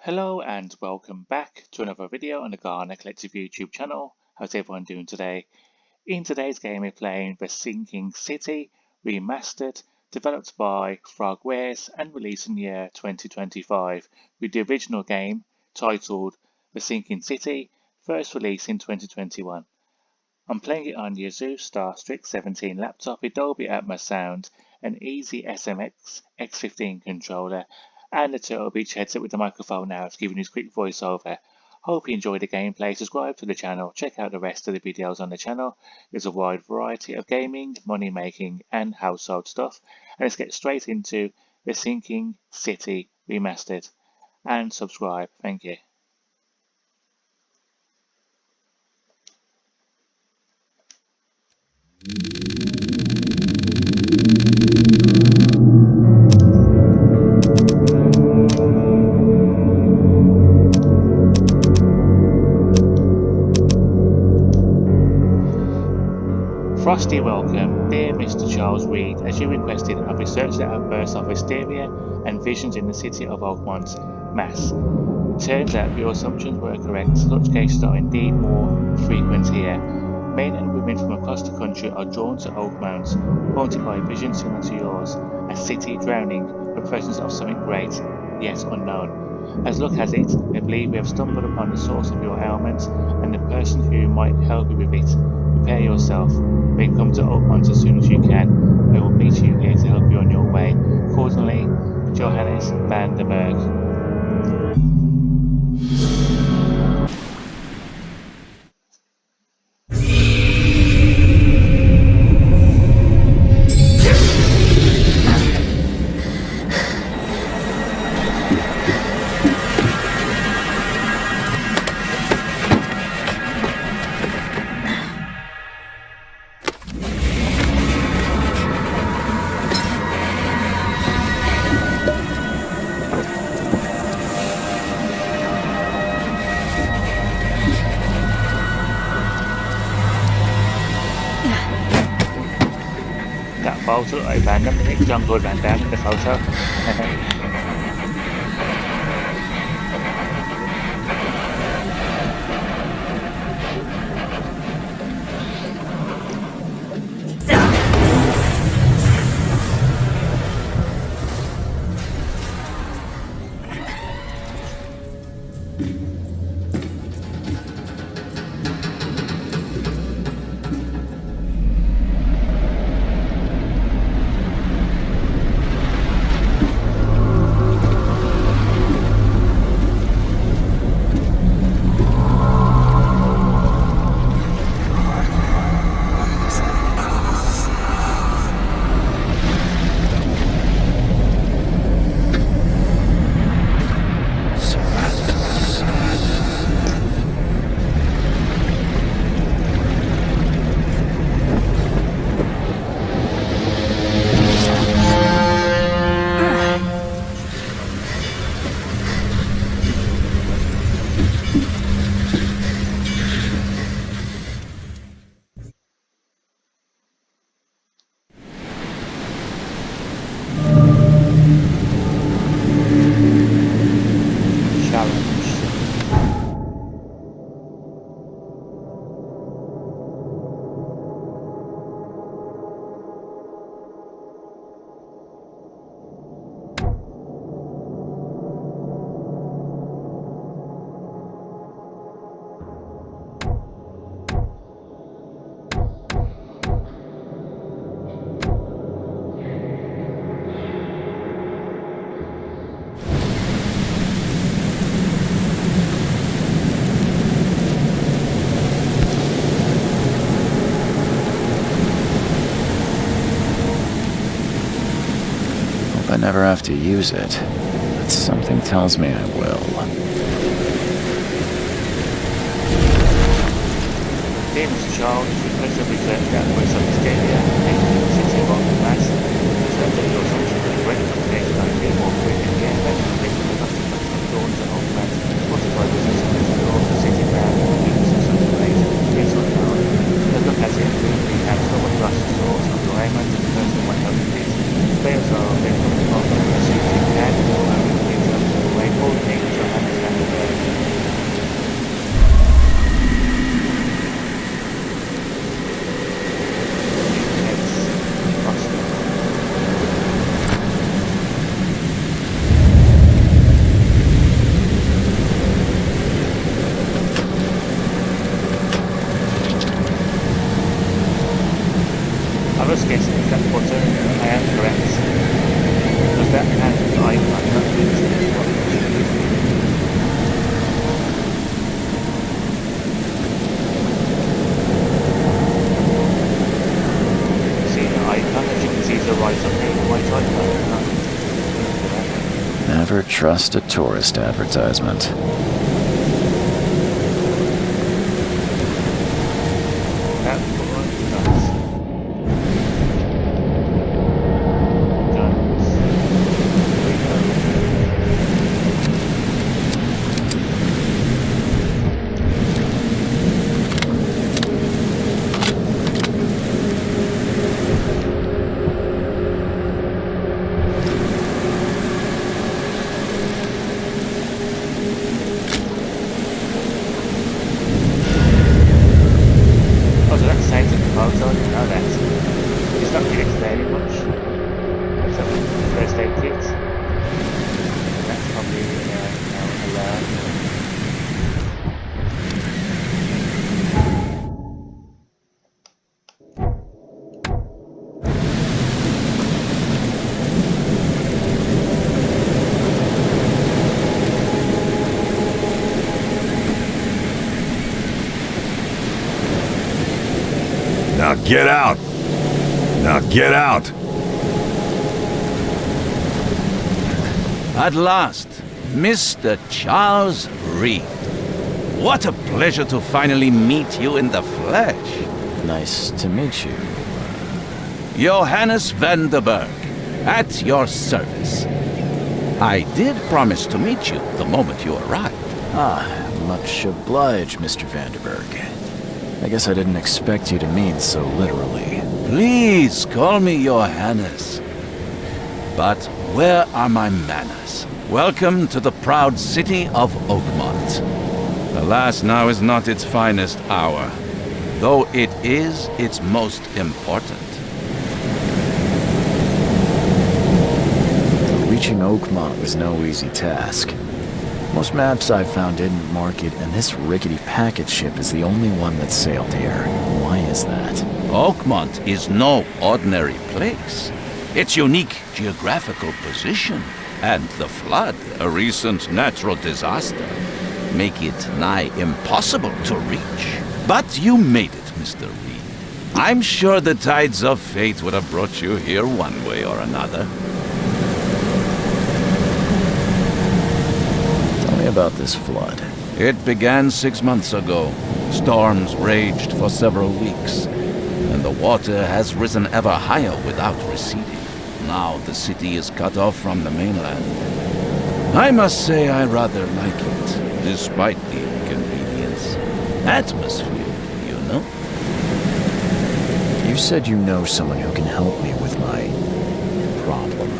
Hello and welcome back to another video on the Garner Collective YouTube channel. How's everyone doing today? In today's game we're playing The Sinking City Remastered, developed by Frogwares and released in the year 2025, with the original game titled The Sinking City first released in 2021. I'm playing it on the Asus Star Strix 17 laptop with Dolby Atmos sound, an easy SMX X15 controller, and a Turtle Beach headset with the microphone now to give you this quick voiceover. Hope you enjoy the gameplay, subscribe to the channel, check out the rest of the videos on the channel. There's a wide variety of gaming, money making and household stuff. And let's get straight into The Sinking City Remastered. And subscribe, thank you. Frosty welcome, dear Mr. Charles Reed. As you requested, I've researched the outbursts of hysteria and visions in the city of Oakmont, Mass. It turns out your assumptions were correct. Such cases are indeed more frequent here. Men and women from across the country are drawn to Oakmont, haunted by visions similar to yours, a city drowning in the presence of something great, yet unknown. As luck has it, I believe we have stumbled upon the source of your ailment and the person who might help you with it. Prepare yourself. Then come to Oakmont as soon as you can. I will meet you here to help you on your way. Accordingly, Johannes van der Berg. That photo looked like Van Damme, didn't it? John Good Van Damme in the photo. I never have to use it, but something tells me I will. Dear Mr. Charles, request of research that was of hysteria and the city of Oakmont, Mass. It turns out your assumptions were correct. Such cases are indeed more frequent here. Men and women from across the country are drawn to Oakmont, haunted by visions similar to yours, a city drowning in visions of something great, yet unknown. As luck has it, we have stumbled across the source of your ailment and the person who might help you with it. Prepare yourself, then come to Oakmont as soon as you can. I will meet you on your way. Hold me, Johannes Never trust a tourist advertisement. That one, nice. Guns. Here we go. Oh, so that's saved in the photo, I didn't know that. It's not connected very much. That's a first aid kit. That's probably a learn. Now get out! Now get out! At last, Mr. Charles Reed. What a pleasure to finally meet you in the flesh. Nice to meet you. Johannes van der Berg, at your service. I did promise to meet you the moment you arrived. Ah, much obliged, Mr. Vanderberg. I guess I didn't expect you to mean so literally. Please call me Johannes. But where are my manners? Welcome to the proud city of Oakmont. Alas, now is not its finest hour, though it is its most important. Reaching Oakmont was no easy task. Most maps I've found didn't mark it, and this rickety packet ship is the only one that sailed here. Why is that? Oakmont is no ordinary place. Its unique geographical position and the flood, a recent natural disaster, make it nigh impossible to reach. But you made it, Mr. Reed. I'm sure the tides of fate would have brought you here one way or another. Tell me about this flood. It began 6 months ago. Storms raged for several weeks, and the water has risen ever higher without receding. Now the city is cut off from the mainland. I must say I rather like it, despite the inconvenience. Atmosphere, you know? You said you know someone who can help me with my problem.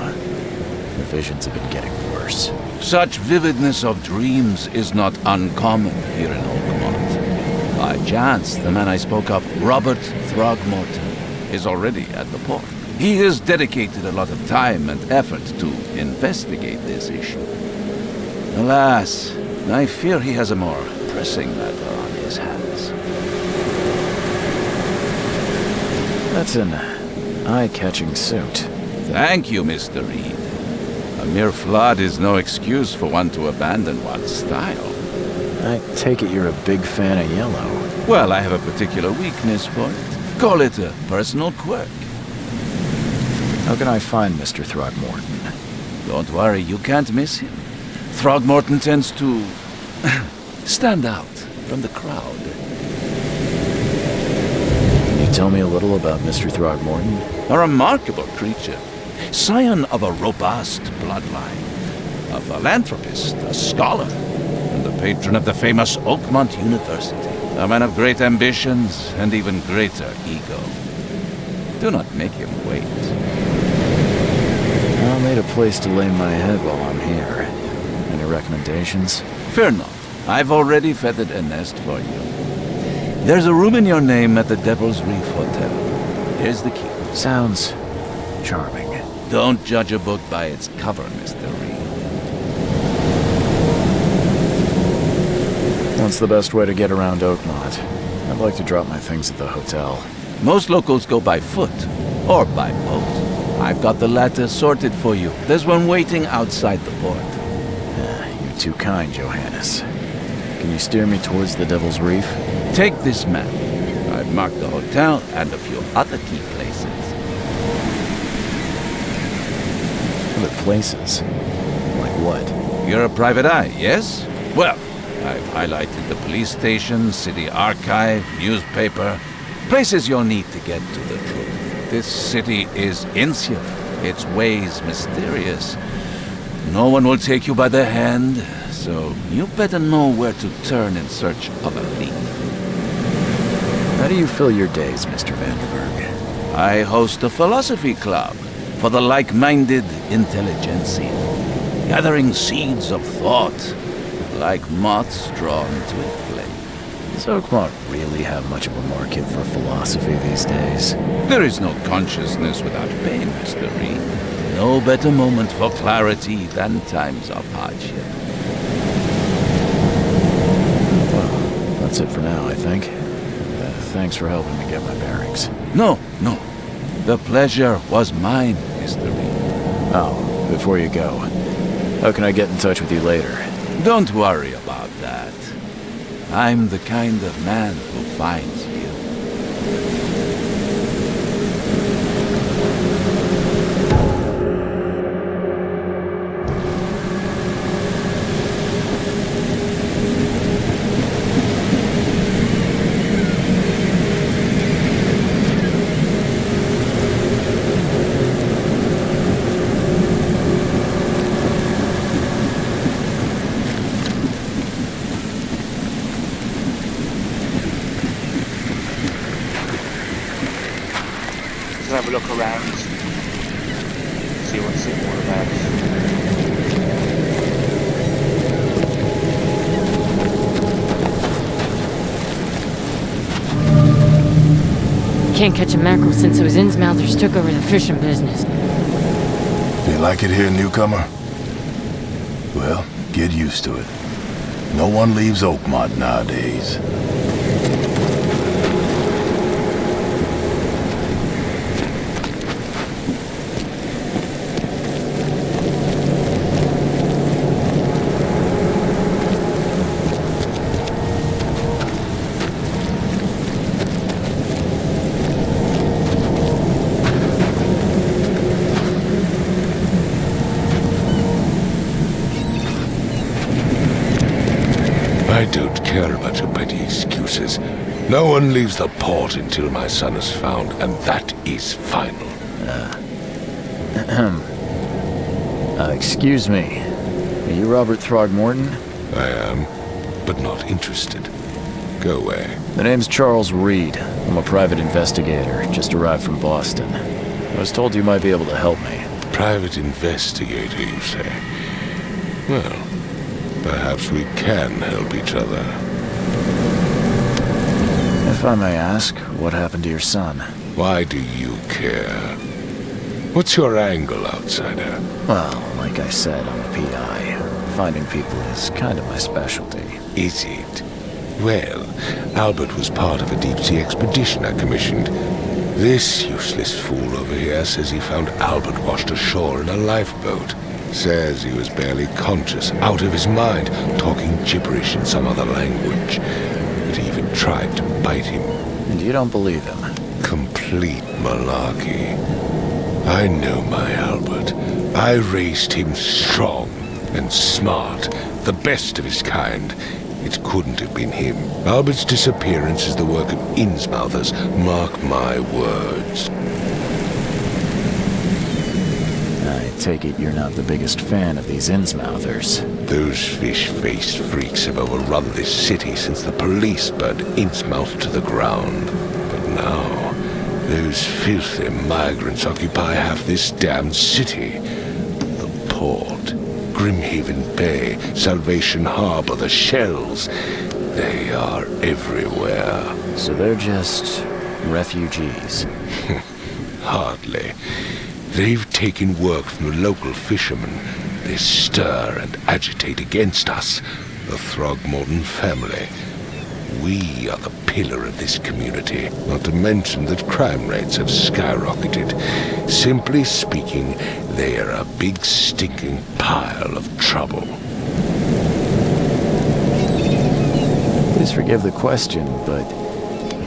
The visions have been getting worse. Such vividness of dreams is not uncommon here in Oakmont. By chance, the man I spoke of, Robert Throgmorton, is already at the port. He has dedicated a lot of time and effort to investigate this issue. Alas, I fear he has a more pressing matter on his hands. That's an eye-catching suit. Thank you, Mr. Reed. A mere flood is no excuse for one to abandon one's style. I take it you're a big fan of yellow. Well, I have a particular weakness for it. Call it a personal quirk. How can I find Mr. Throgmorton? Don't worry, you can't miss him. Throgmorton tends to stand out from the crowd. Can you tell me a little about Mr. Throgmorton? A remarkable creature, scion of a robust bloodline, a philanthropist, a scholar, and the patron of the famous Oakmont University. A man of great ambitions and even greater ego. Do not make him wait. I'll need a place to lay my head while I'm here. Any recommendations? Fear not. I've already feathered a nest for you. There's a room in your name at the Devil's Reef Hotel. Here's the key. Sounds charming. Don't judge a book by its cover, Mr. Reed. What's the best way to get around Oakmont? I'd like to drop my things at the hotel. Most locals go by foot or by boat. I've got the latter sorted for you. There's one waiting outside the port. You're too kind, Johannes. Can you steer me towards the Devil's Reef? Take this map. I've marked the hotel and a few other key places. Other places? Like what? You're a private eye, yes? Well, I've highlighted the police station, city archive, newspaper, places you'll need to get to the truth. This city is insular, its ways mysterious. No one will take you by the hand, so you better know where to turn in search of a lead. How do you fill your days, Mr. Vanderberg? I host a philosophy club for the like-minded intelligentsia, gathering seeds of thought like moths drawn to a flame. Does Oakmont really have much of a market for philosophy these days? There is no consciousness without pain, Mr. Reed. No better moment for clarity than times of hardship. Well, that's it for now, I think. Thanks for helping me get my bearings. No. The pleasure was mine, Mr. Reed. Oh, before you go, how can I get in touch with you later? Don't worry about that. I'm the kind of man who finds you. Just have a look around, see what's it all about. Can't catch a mackerel since those Innsmouthers took over the fishing business. You like it here, newcomer? Well, get used to it. No one leaves Oakmont nowadays. I don't care about your petty excuses. No one leaves the port until my son is found, and that is final. Excuse me. Are you Robert Throgmorton? I am, but not interested. Go away. The name's Charles Reed. I'm a private investigator, just arrived from Boston. I was told you might be able to help me. Private investigator, you say? Well, perhaps we can help each other. If I may ask, what happened to your son? Why do you care? What's your angle, outsider? Well, like I said, I'm a PI. Finding people is kind of my specialty. Is it? Well, Albert was part of a deep-sea expedition I commissioned. This useless fool over here says he found Albert washed ashore in a lifeboat. Says he was barely conscious, out of his mind, talking gibberish in some other language. That he even tried to bite him. And you don't believe him? Complete malarkey. I know my Albert. I raised him strong and smart, the best of his kind. It couldn't have been him. Albert's disappearance is the work of Innsmouthers, mark my words. I take it you're not the biggest fan of these Innsmouthers. Those fish-faced freaks have overrun this city since the police burned Innsmouth to the ground. But now, those filthy migrants occupy half this damned city. The port, Grimhaven Bay, Salvation Harbor, the shells, they are everywhere. So they're just refugees. Hardly. They've taken work from the local fishermen. They stir and agitate against us, the Throgmorton family. We are the pillar of this community, not to mention that crime rates have skyrocketed. Simply speaking, they are a big stinking pile of trouble. Please forgive the question, but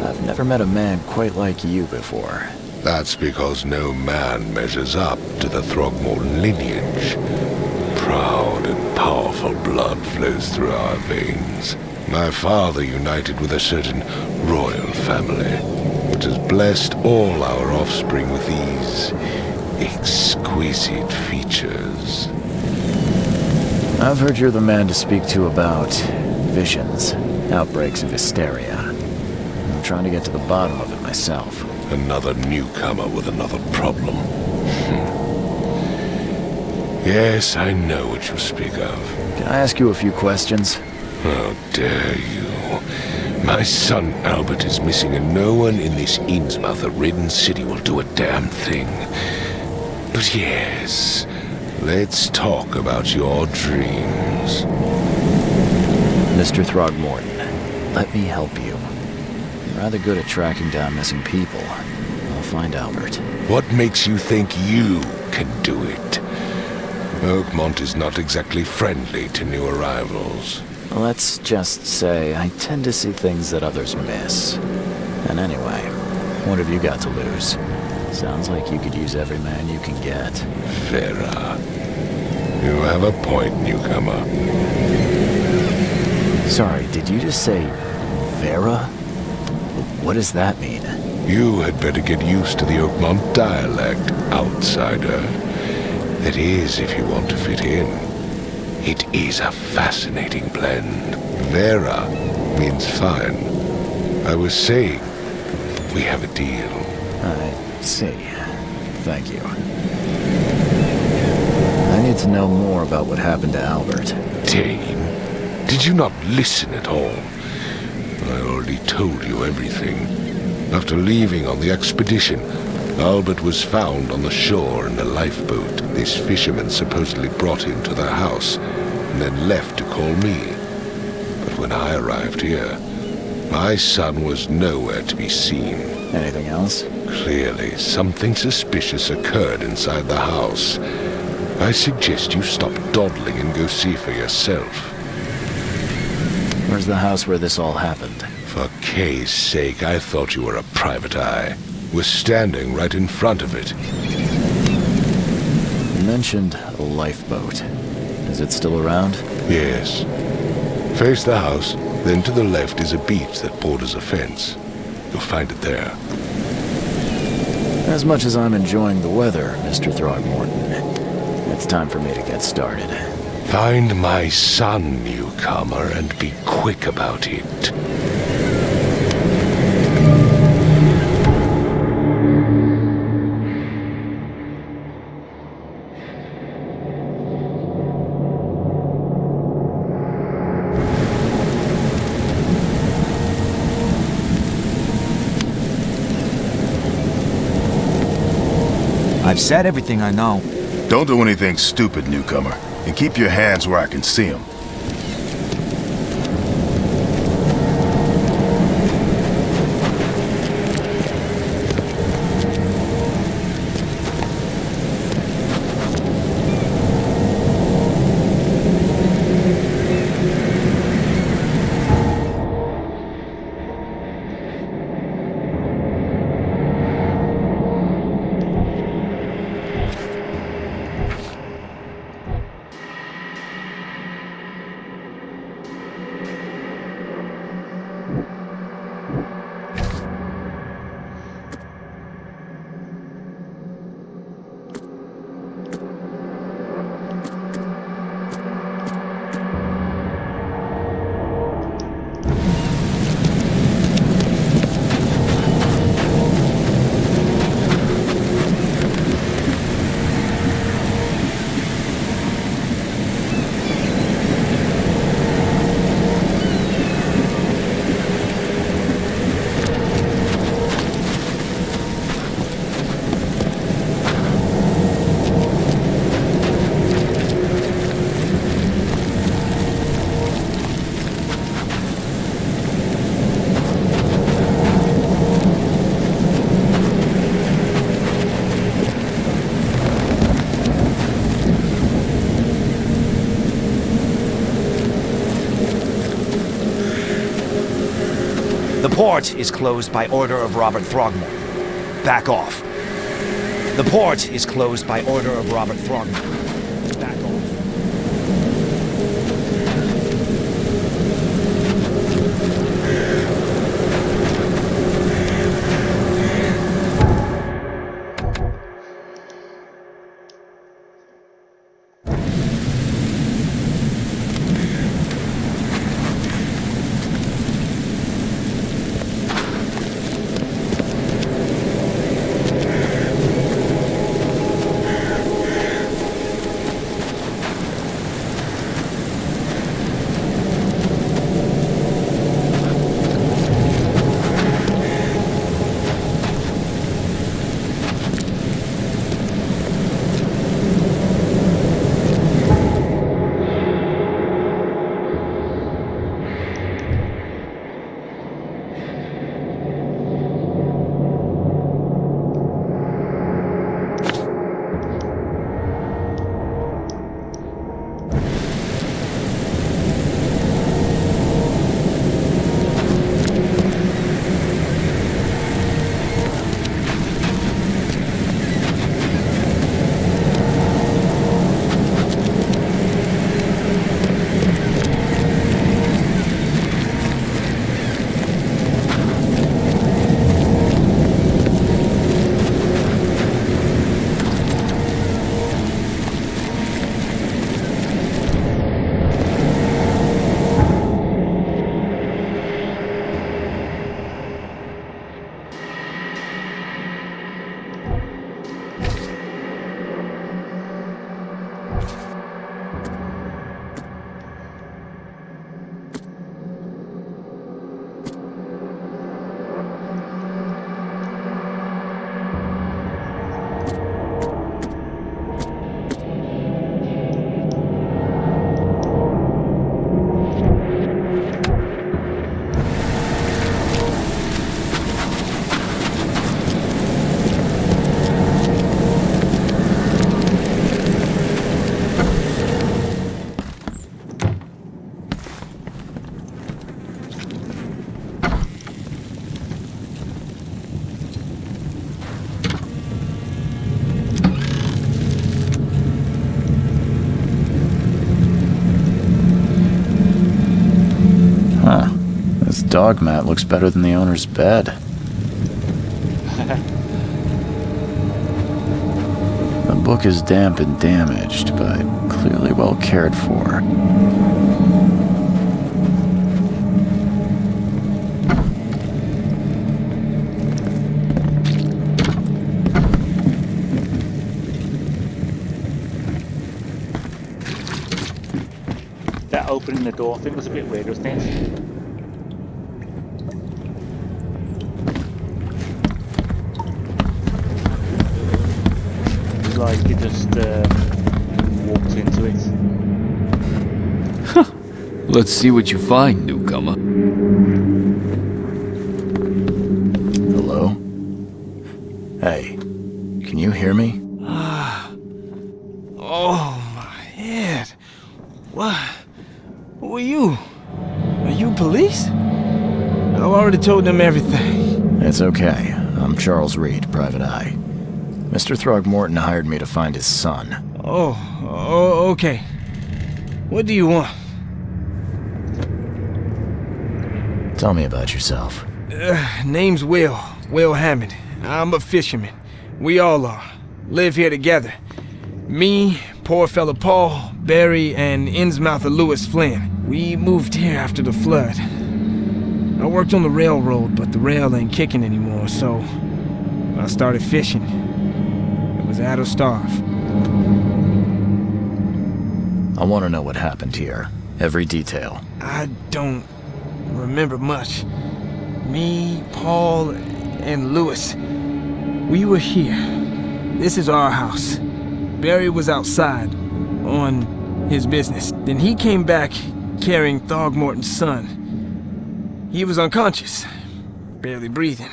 I've never met a man quite like you before. That's because no man measures up to the Throgmorton lineage. Proud and powerful blood flows through our veins. My father united with a certain royal family, which has blessed all our offspring with these exquisite features. I've heard you're the man to speak to about visions, outbreaks of hysteria. I'm trying to get to the bottom of it myself. Another newcomer with another problem. Yes, I know what you speak of. Can I ask you a few questions? How dare you? My son Albert is missing, and no one in this Innsmouth-ridden city will do a damn thing. But yes, let's talk about your dreams. Mr. Throgmorton, let me help you. I'm rather good at tracking down missing people. I'll find Albert. What makes you think you can do it? Oakmont is not exactly friendly to new arrivals. Let's just say I tend to see things that others miss. And anyway, what have you got to lose? Sounds like you could use every man you can get. Vera. You have a point, newcomer. Sorry, did you just say Vera? What does that mean? You had better get used to the Oakmont dialect, outsider. That is, if you want to fit in. It is a fascinating blend. Vera means fine. I was saying, we have a deal. I see. Thank you. I need to know more about what happened to Albert. Dane, did you not listen at all? I already told you everything. After leaving on the expedition, Albert was found on the shore in a lifeboat. This fisherman supposedly brought him to their house and then left to call me. But when I arrived here, my son was nowhere to be seen. Anything else? Clearly, something suspicious occurred inside the house. I suggest you stop dawdling and go see for yourself. Where's the house where this all happened? For Kay's sake, I thought you were a private eye. We're standing right in front of it. You mentioned a lifeboat. Is it still around? Yes. Face the house, then to the left is a beach that borders a fence. You'll find it there. As much as I'm enjoying the weather, Mr. Throgmorton, it's time for me to get started. Find my son, newcomer, and be quick about it. I've said everything I know. Don't do anything stupid, newcomer, and keep your hands where I can see them. The port is closed by order of Robert Throgmorton. Back off. The port is closed by order of Robert Throgmorton. Back off. dog mat looks better than the owner's bed. The book is damp and damaged, but clearly well cared for. That opening the door thing was a bit weird, wasn't it? Like it just walked into it. Let's see what you find, newcomer. Hello? Hey, can you hear me? Oh, my head. What? Who are you? Are you police? I've already told them everything. It's okay. I'm Charles Reed, Private Eye. Mr. Throgmorton hired me to find his son. Oh, okay. What do you want? Tell me about yourself. Name's Will Hammond. I'm a fisherman. We all are. Live here together. Me, poor fella Paul, Barry, and Innsmouther Lewis Flynn. We moved here after the flood. I worked on the railroad, but the rail ain't kicking anymore, so I started fishing. It was out of starve. I want to know what happened here. Every detail. I don't remember much. Me, Paul, and Lewis, we were here. This is our house. Barry was outside, on his business. Then he came back carrying Throgmorton's son. He was unconscious, barely breathing.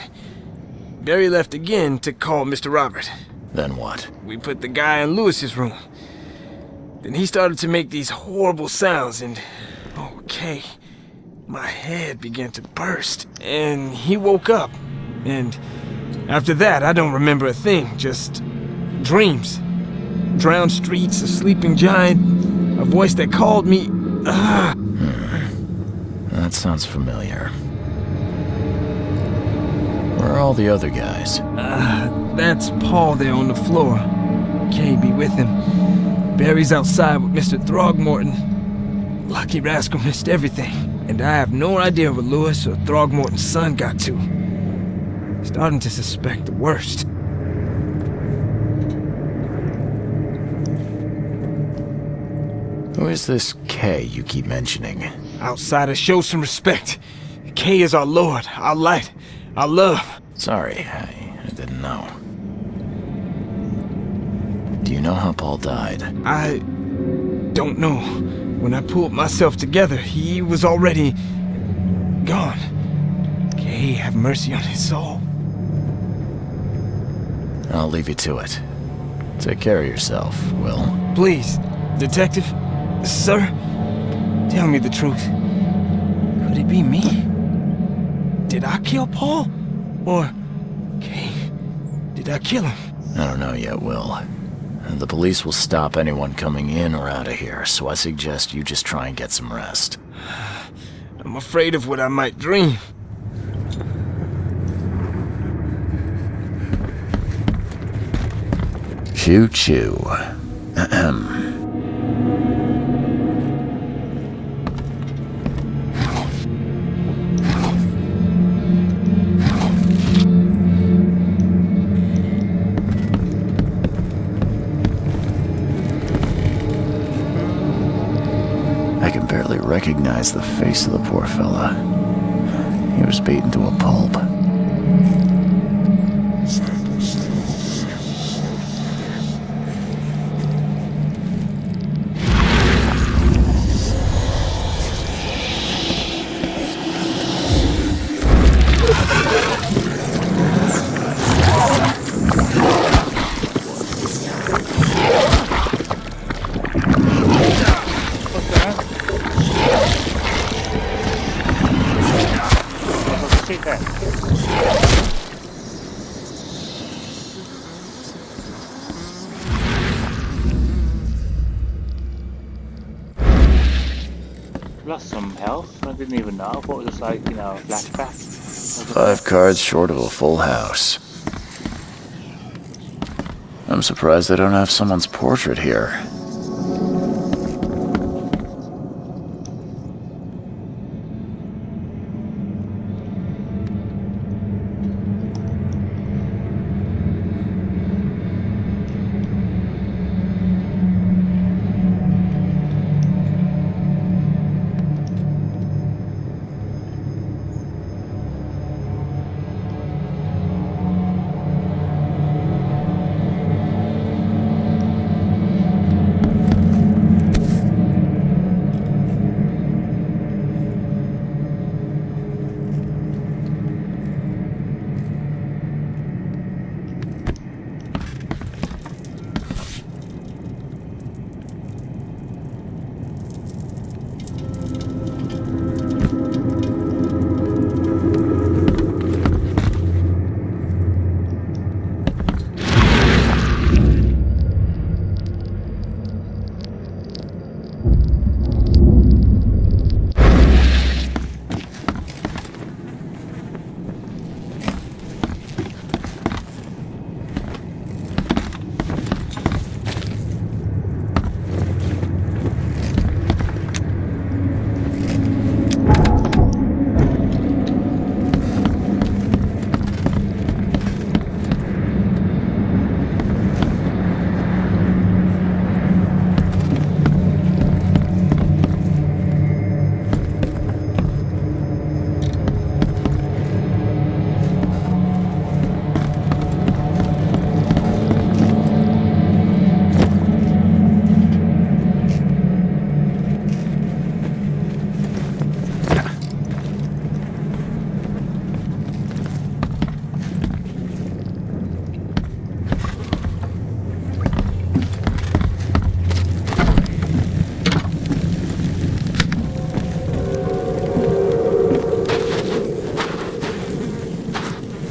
Barry left again to call Mr. Robert. Then what? We put the guy in Lewis's room. Then he started to make these horrible sounds and... okay, my head began to burst. And he woke up. And after that, I don't remember a thing, just dreams. Drowned streets, a sleeping giant, a voice that called me... That sounds familiar. Where are all the other guys? That's Paul there on the floor. Kay be with him. Barry's outside with Mr. Throgmorton. Lucky rascal missed everything. And I have no idea what Lewis or Throgmorton's son got to. Starting to suspect the worst. Who is this Kay you keep mentioning? Outsiders, show some respect. Kay is our lord, our light, our love. Sorry, I didn't know. Do you know how Paul died? I don't know. When I pulled myself together, he was already gone. Kay, have mercy on his soul. I'll leave you to it. Take care of yourself, Will. Please, detective, sir, tell me the truth. Could it be me? Did I kill Paul? Or, Kay, did I kill him? I don't know yet, Will. The police will stop anyone coming in or out of here, so I suggest you just try and get some rest. I'm afraid of what I might dream. Choo-choo. Ahem. I can barely recognize the face of the poor fella. He was beaten to a pulp. I've lost some health. I didn't even know. I thought it was just like, you know, a flashback. 5 cards short of a full house. I'm surprised they don't have someone's portrait here.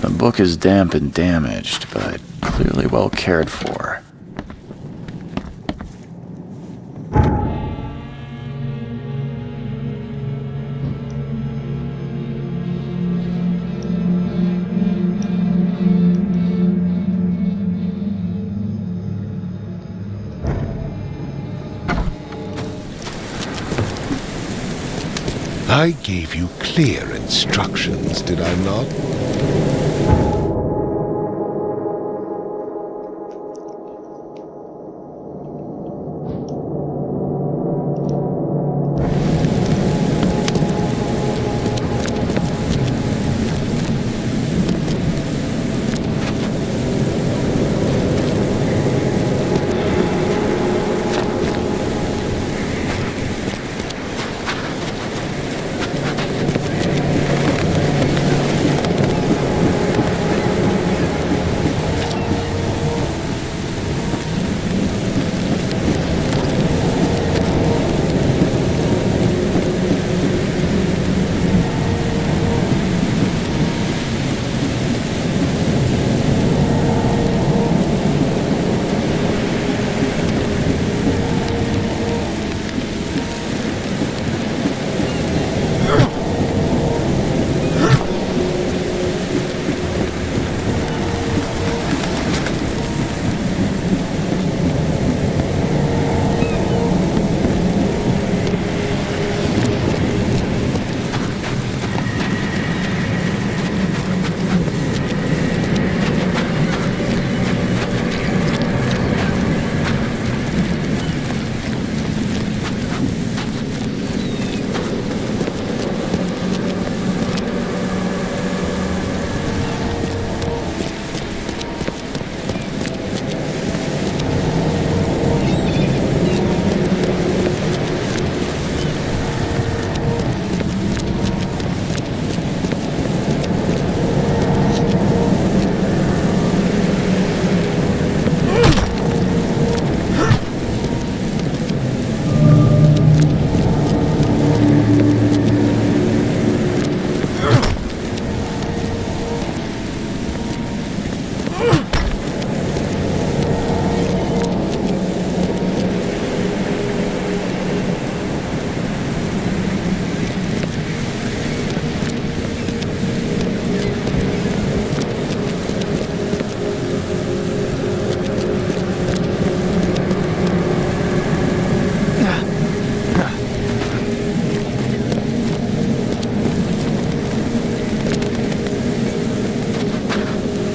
The book is damp and damaged, but clearly well cared for. I gave you clear instructions, did I not?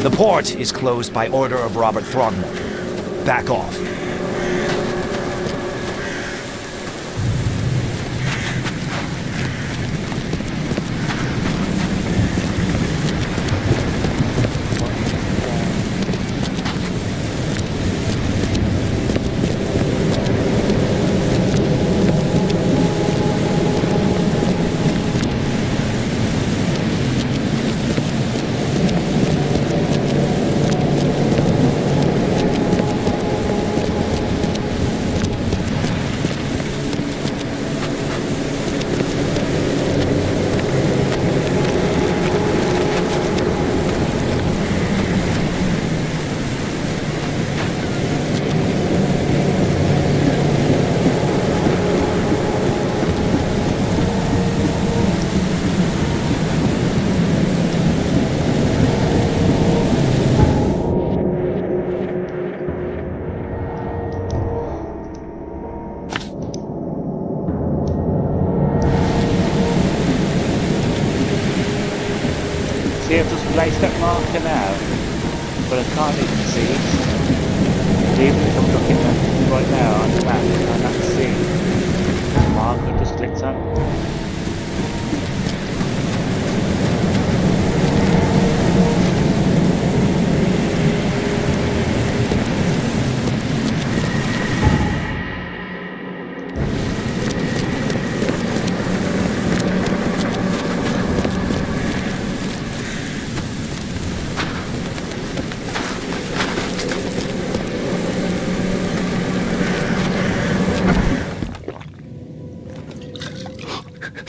The port is closed by order of Robert Throgmorton. Back off. See, I've just placed that marker now, but I can't even see it. And even if I'm looking at right now on the map, I can't see the marker just clicked on.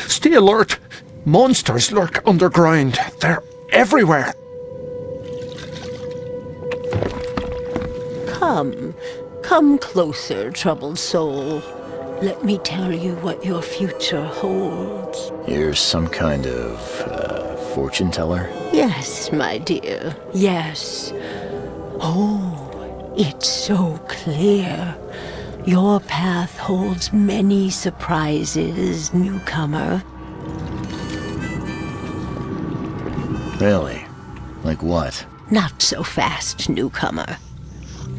Stay alert! Monsters lurk underground. They're everywhere. Come closer, troubled soul. Let me tell you what your future holds. You're some kind of, fortune teller? Yes, my dear, yes. Oh, it's so clear. Your path holds many surprises, newcomer. Really? Like what? Not so fast, newcomer.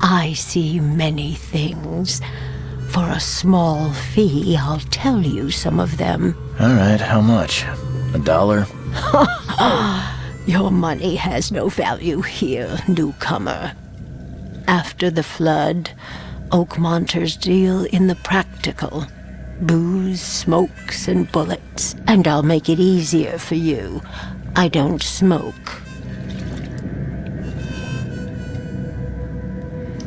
I see many things. For a small fee, I'll tell you some of them. Alright, how much? $1? Your money has no value here, newcomer. After the flood, Oakmonters deal in the practical. Booze, smokes, and bullets. And I'll make it easier for you. I don't smoke.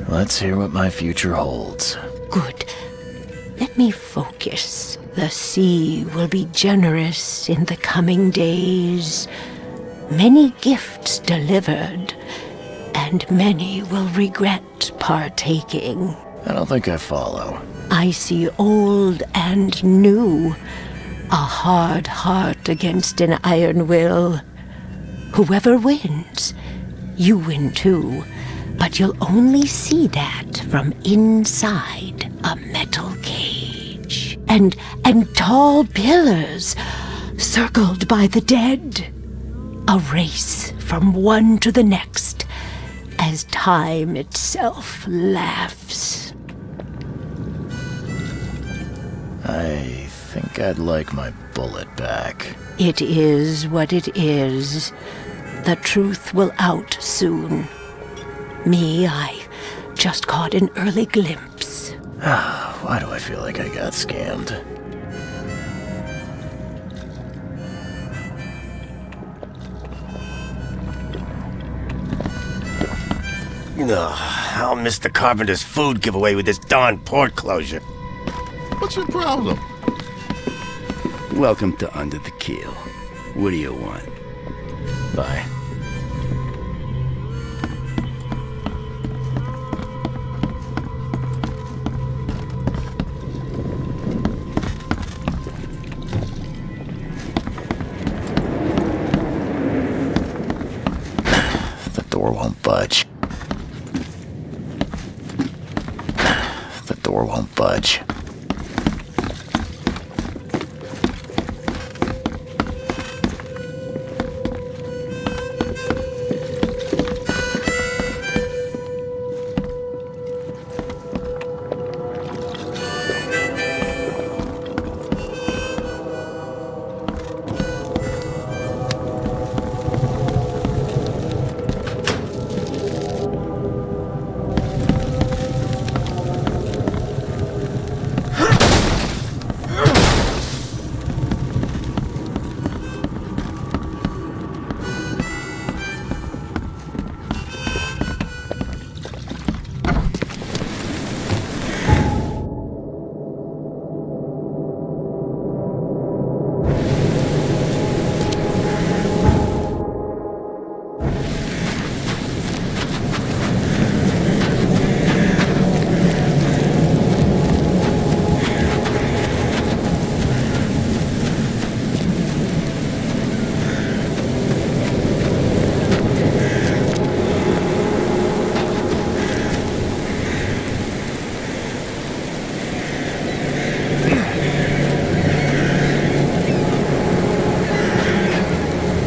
Let's hear what my future holds. Good. Let me focus. The sea will be generous in the coming days. Many gifts delivered, and many will regret partaking. I don't think I follow. I see old and new. A hard heart against an iron will. Whoever wins, you win too. But you'll only see that from inside a metal cage. And tall pillars, circled by the dead. A race from one to the next, as time itself laughs. I think I'd like my bullet back. It is what it is. The truth will out soon. Me, I just caught an early glimpse. Why do I feel like I got scammed? I'll miss the carpenter's food giveaway with this darn port closure. What's your problem? Welcome to Under the Keel. What do you want? Bye. The door won't budge. The door won't budge.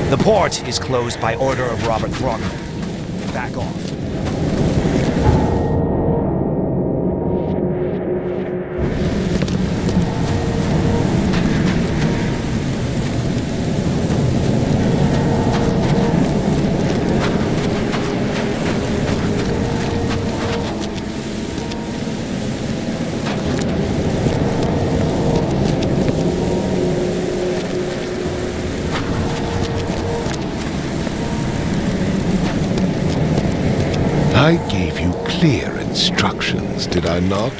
The port is closed by order of Robert Throgmorton. Back off. I gave you clear instructions, did I not?